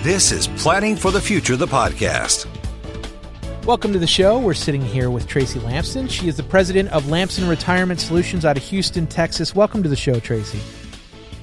This is Planning for the Future, the podcast. Welcome to the show. We're sitting here with Tracie Lampson. She is the president of Lampson Retirement Solutions out of Houston, Texas. Welcome to the show, Tracie.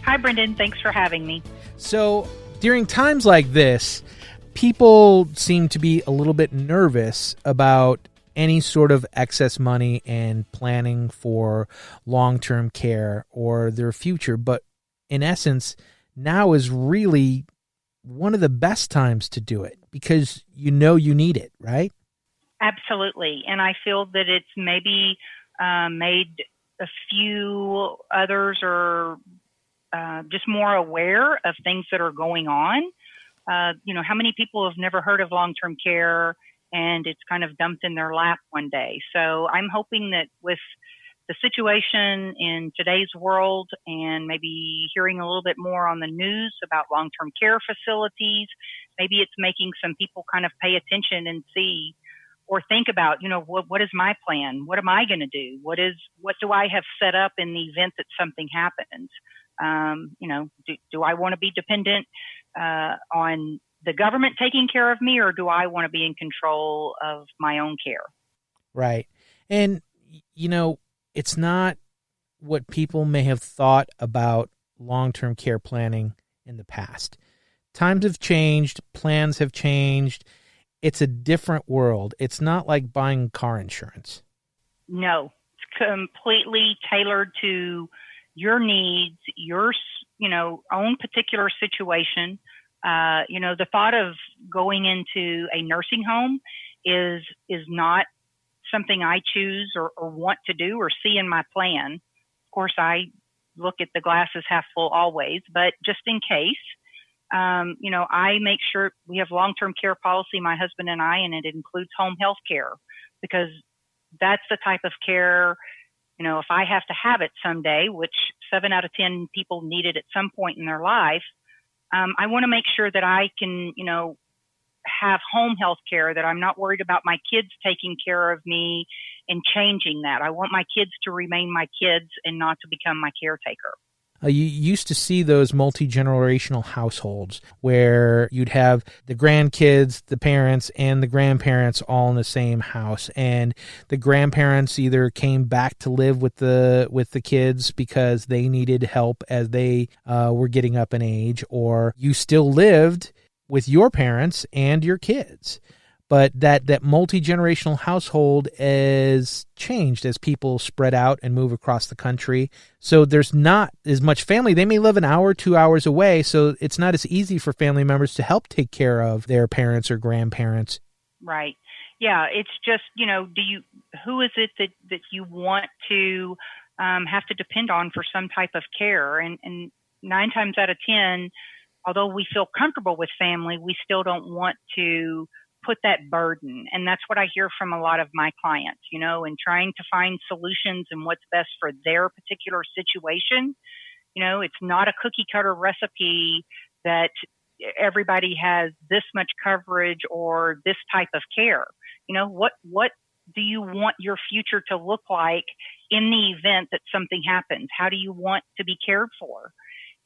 Hi, Brendan. Thanks for having me. So during times like this, people seem to be a little bit nervous about any sort of excess money and planning for long-term care or their future. But in essence, now is really one of the best times to do it because you know you need it, right? Absolutely. And I feel that it's maybe made a few others are just more aware of things that are going on. How many people have never heard of long-term care and it's kind of dumped in their lap one day? So I'm hoping that with the situation in today's world and maybe hearing a little bit more on the news about long-term care facilities, maybe it's making some people kind of pay attention and see or think about, what is my plan? What am I going to do? What do I have set up in the event that something happens? Do I want to be dependent on the government taking care of me, or do I want to be in control of my own care? Right. And, it's not what people may have thought about long-term care planning in the past. Times have changed. Plans have changed. It's a different world. It's not like buying car insurance. No, it's completely tailored to your needs, your, own particular situation. The thought of going into a nursing home is not something I choose or want to do or see in my plan. Of course, I look at the glasses half full always, but just in case, I make sure we have long-term care policy, my husband and I, and it includes home health care because that's the type of care, if I have to have it someday, which 7 out of 10 people need it at some point in their life, I want to make sure that I can, have home health care, that I'm not worried about my kids taking care of me and changing that. I want my kids to remain my kids and not to become my caretaker. You used to see those multi-generational households where you'd have the grandkids, the parents, and the grandparents all in the same house. And the grandparents either came back to live with the kids because they needed help as they were getting up in age, or you still lived with your parents and your kids. But that multi-generational household has changed as people spread out and move across the country. So there's not as much family. They may live an hour, 2 hours away, so it's not as easy for family members to help take care of their parents or grandparents. Right. Yeah, it's just, who is it that you want to have to depend on for some type of care? And 9 times out of 10, although we feel comfortable with family, we still don't want to put that burden. And that's what I hear from a lot of my clients, and trying to find solutions and what's best for their particular situation. It's not a cookie cutter recipe that everybody has this much coverage or this type of care. What do you want your future to look like in the event that something happens? How do you want to be cared for?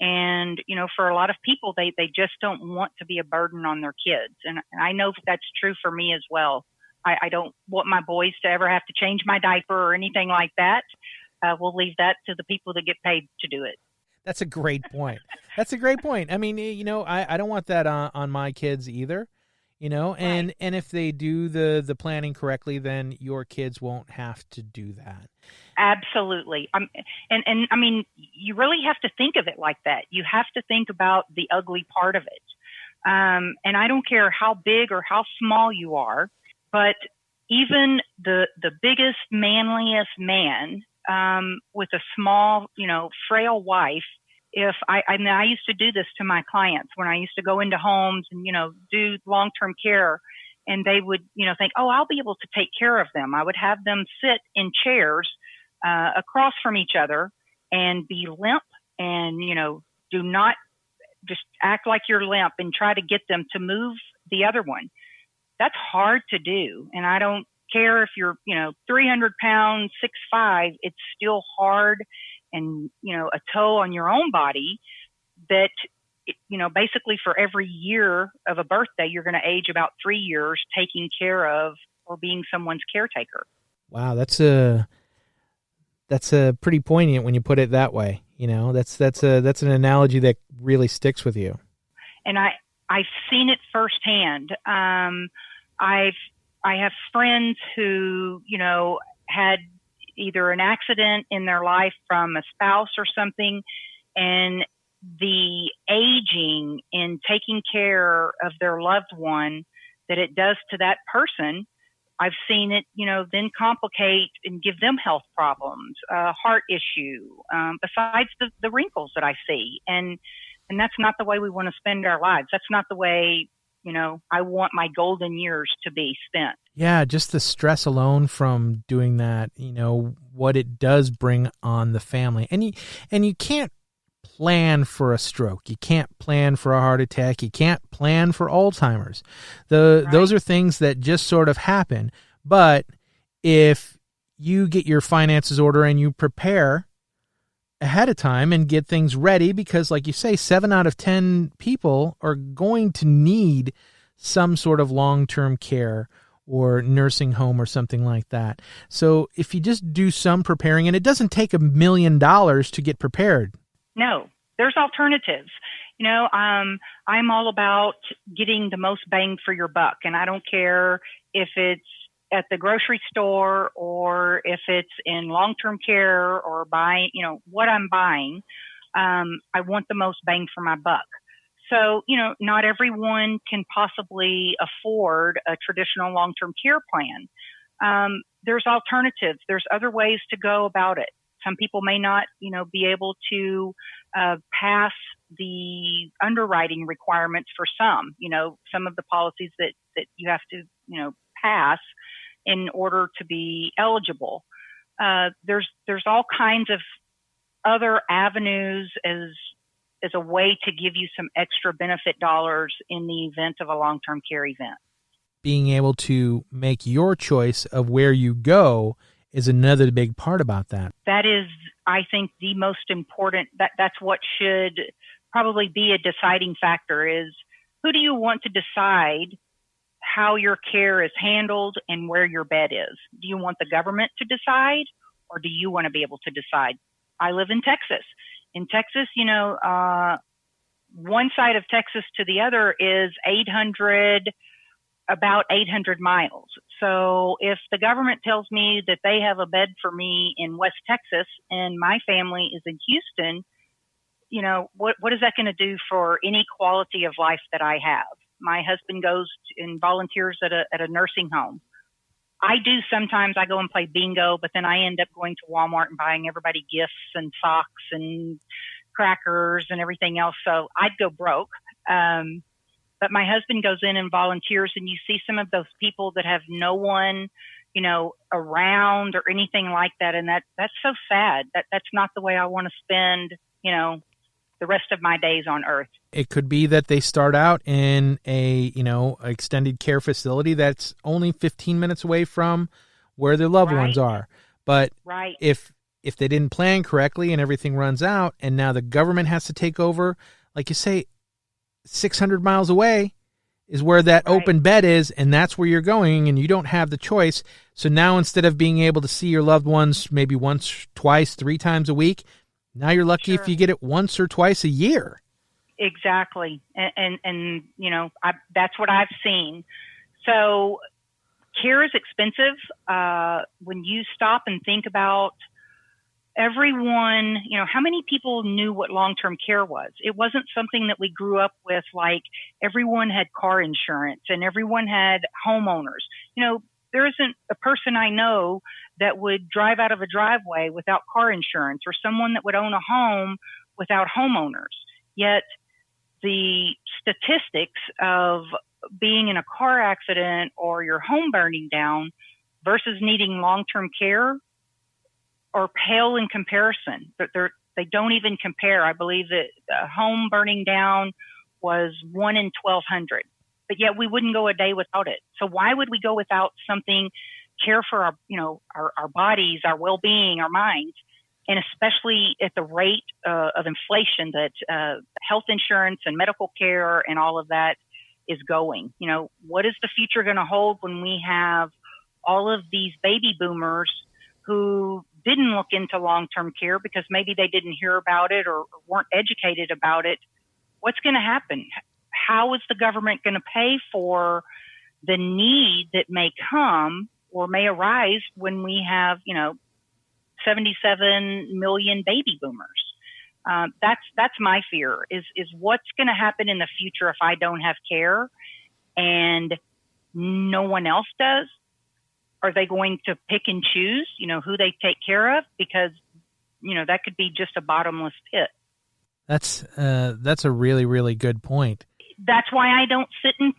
And, for a lot of people, they just don't want to be a burden on their kids. And I know that's true for me as well. I don't want my boys to ever have to change my diaper or anything like that. We'll leave that to the people that get paid to do it. That's a great point. That's a great point. I mean, I don't want that on my kids either, and Right. and if they do the planning correctly, then your kids won't have to do that. Absolutely. And I mean, you really have to think of it like that. You have to think about the ugly part of it. And I don't care how big or how small you are, but even the biggest, manliest man with a small, frail wife, I used to do this to my clients when I used to go into homes and, do long-term care, and they would, think, oh, I'll be able to take care of them. I would have them sit in chairs across from each other and be limp and, do not just act like you're limp and try to get them to move the other one. That's hard to do. And I don't care if you're, 300 pounds, 6'5", it's still hard and, a toe on your own body that basically for every year of a birthday, you're going to age about 3 years taking care of or being someone's caretaker. Wow, that's a pretty poignant when you put it that way. That's an analogy that really sticks with you. And I've seen it firsthand. I have friends who, had either an accident in their life from a spouse or something, and the aging in taking care of their loved one that it does to that person, I've seen it, then complicate and give them health problems, heart issue, besides the wrinkles that I see. And that's not the way we want to spend our lives. That's not the way, I want my golden years to be spent. Yeah, just the stress alone from doing that, what it does bring on the family. And you can't plan for a stroke. You can't plan for a heart attack. You can't plan for Alzheimer's. Those are things that just sort of happen. But if you get your finances order and you prepare ahead of time and get things ready, because like you say, 7 out of 10 people are going to need some sort of long-term care or nursing home or something like that. So if you just do some preparing, and it doesn't take $1 million to get prepared. No, there's alternatives. I'm all about getting the most bang for your buck, and I don't care if it's at the grocery store or if it's in long-term care or buying, what I'm buying. I want the most bang for my buck. So, not everyone can possibly afford a traditional long-term care plan. There's alternatives. There's other ways to go about it. Some people may not, be able to pass the underwriting requirements for some of the policies that you have to, pass in order to be eligible. There's all kinds of other avenues as a way to give you some extra benefit dollars in the event of a long-term care event. Being able to make your choice of where you go is another big part about that. That is, I think, the most important. That's what should probably be a deciding factor is who do you want to decide how your care is handled and where your bed is? Do you want the government to decide, or do you want to be able to decide? I live in Texas. In Texas, one side of Texas to the other is about 800 miles. So if the government tells me that they have a bed for me in West Texas and my family is in Houston, what is that going to do for any quality of life that I have? My husband goes and volunteers at a nursing home. I do sometimes. I go and play bingo, but then I end up going to Walmart and buying everybody gifts and socks and crackers and everything else. So I'd go broke. But my husband goes in and volunteers, and you see some of those people that have no one, around or anything like that. And that's so sad. That's not the way I want to spend, the rest of my days on earth. It could be that they start out in a, extended care facility that's only 15 minutes away from where their loved ones are. But if they didn't plan correctly and everything runs out and now the government has to take over, like you say, 600 miles away is where that open bed is, and that's where you're going, and you don't have the choice. So now instead of being able to see your loved ones maybe once, twice, 3 times a week, now you're lucky if you get it once or twice a year. Exactly. And that's what I've seen. So care is expensive. When you stop and think about everyone, how many people knew what long-term care was? It wasn't something that we grew up with, like everyone had car insurance and everyone had homeowners. There isn't a person I know that would drive out of a driveway without car insurance, or someone that would own a home without homeowners. Yet the statistics of being in a car accident or your home burning down versus needing long-term care are pale in comparison. They don't even compare. I believe that a home burning down was 1 in 1,200, but yet we wouldn't go a day without it. So why would we go without something, care for our bodies, our well-being, our minds, and especially at the rate of inflation that health insurance and medical care and all of that is going. What is the future going to hold when we have all of these baby boomers who didn't look into long-term care because maybe they didn't hear about it or weren't educated about it? What's going to happen? How is the government going to pay for the need that may come or may arise when we have, 77 million baby boomers? That's my fear is what's going to happen in the future if I don't have care and no one else does? Are they going to pick and choose, who they take care of? Because, that could be just a bottomless pit. That's a really, really good point. That's why I don't sit and,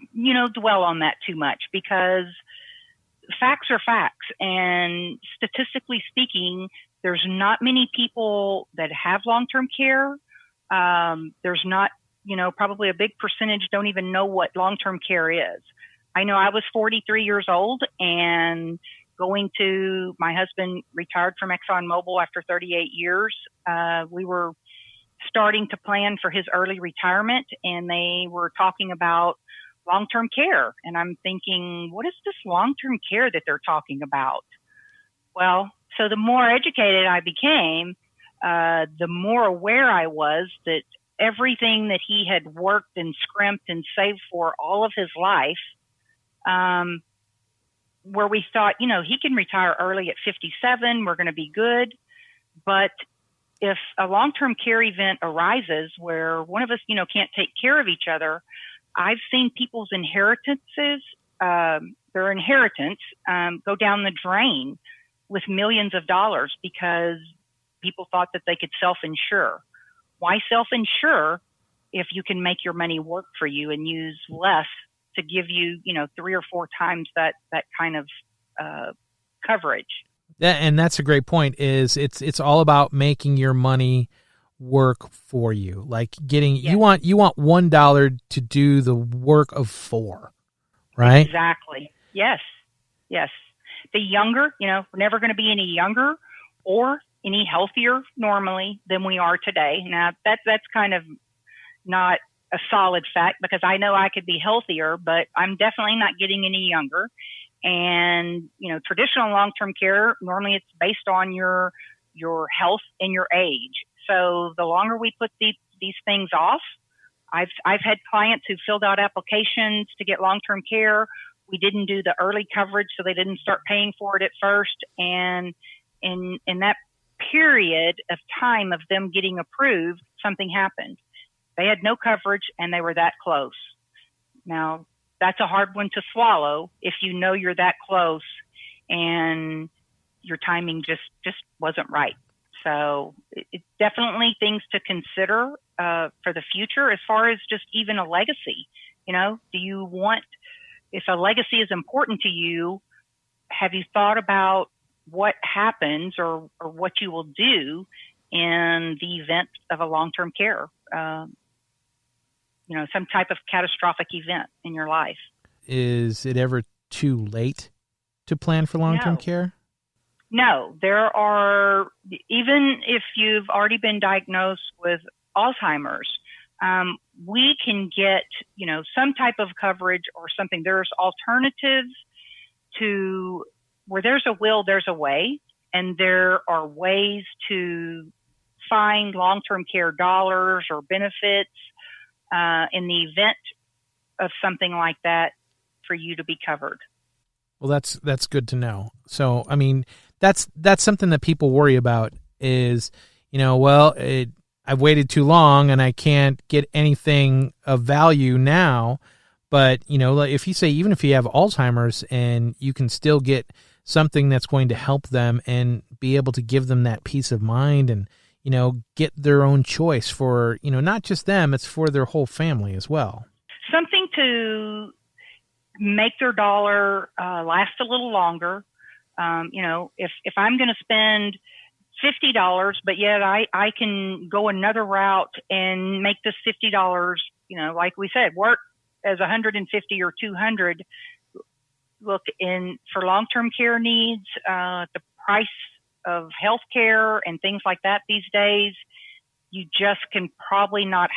dwell on that too much, because facts are facts. And statistically speaking, there's not many people that have long-term care. There's not, probably a big percentage don't even know what long-term care is. I know I was 43 years old and my husband retired from ExxonMobil after 38 years. We were starting to plan for his early retirement, and they were talking about long-term care. And I'm thinking, what is this long-term care that they're talking about? Well, so the more educated I became, the more aware I was that everything that he had worked and scrimped and saved for all of his life, where we thought, he can retire early at 57, we're going to be good. But if a long-term care event arises where one of us, can't take care of each other, I've seen people's inheritances, their inheritance, go down the drain with millions of dollars because people thought that they could self-insure. Why self-insure if you can make your money work for you and use less to give you, 3 or 4 times that kind of coverage? And that's a great point. Is it's all about making your money work for you, like getting you want $1 to do the work of 4, right? Exactly. Yes. The younger, we're never going to be any younger or any healthier normally than we are today. Now that's kind of not a solid fact, because I know I could be healthier, but I'm definitely not getting any younger. And, traditional long-term care, normally it's based on your health and your age. So the longer we put these things off, I've had clients who filled out applications to get long-term care. We didn't do the early coverage, so they didn't start paying for it at first. And in that period of time of them getting approved, something happened. They had no coverage and they were that close. Now, that's a hard one to swallow if you know you're that close and your timing just wasn't right. So it's definitely things to consider for the future as far as just even a legacy. Do you want, if a legacy is important to you, have you thought about what happens or what you will do in the event of a long-term care? Some type of catastrophic event in your life. Is it ever too late to plan for long-term care? No, there are, even if you've already been diagnosed with Alzheimer's, we can get, some type of coverage or something. There's alternatives to where there's a will, there's a way, and there are ways to find long-term care dollars or benefits in the event of something like that for you to be covered. Well, that's good to know. So, I mean, that's something that people worry about is, I've waited too long and I can't get anything of value now. But, if you say, even if you have Alzheimer's and you can still get something that's going to help them and be able to give them that peace of mind and, get their own choice for, not just them, it's for their whole family as well. Something to make their dollar last a little longer. If I'm going to spend $50, but yet I can go another route and make this $50, like we said, work as 150 or 200. Look, for long-term care needs, the price of healthcare and things like that these days, you just can probably not